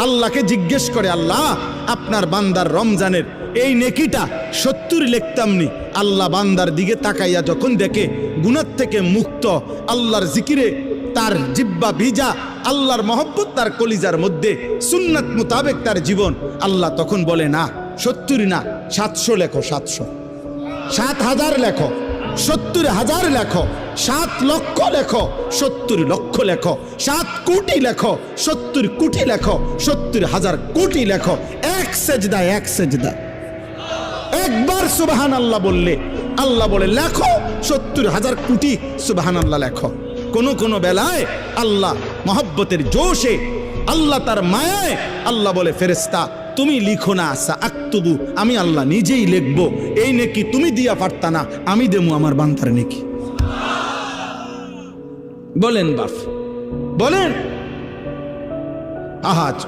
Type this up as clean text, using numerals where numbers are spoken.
আল্লাহকে জিজ্ঞেস করে, আল্লাহ আপনার বান্দার রমজানের এই নেকিটা 70 লিখতাম নি। আল্লাহ বান্দার দিকে তাকাইয়া যখন দেখে গুনাহ থেকে মুক্ত, আল্লাহর জিকিরে তার জিব্বা ভিজা, আল্লাহর মহব্বত তার কলিজার মধ্যে, সুন্নাত মোতাবেক তার জীবন, আল্লাহ তখন বলে না 70 না 700 লেখো, 700, 7,000 লেখো, 70,000 লেখো, 7 লক্ষ লেখো, 70 লক্ষ লেখো, 7 কোটি লেখো, 70 কোটি লেখো, 70,000 কোটি লেখো। এক সেজদা, এক সেজদা, একবার সুবহানাল্লাহ বললে আল্লাহ বলে লেখো 70,000 কোটি সুবহানাল্লাহ লেখো। কোন বেলায় আল্লাহ মহব্বতের জোশে, আল্লাহ তার মায়ায় আল্লাহ বলে, ফেরেশতা তুমি লিখো না, আক্তুবু, আমি আল্লাহ নিজেই লিখবো। এই নেকি তুমি দিয়া পারতা না, আমি দেবো আমার বান্দার নেকি। বলেন বাপ, বলেন। আহাজ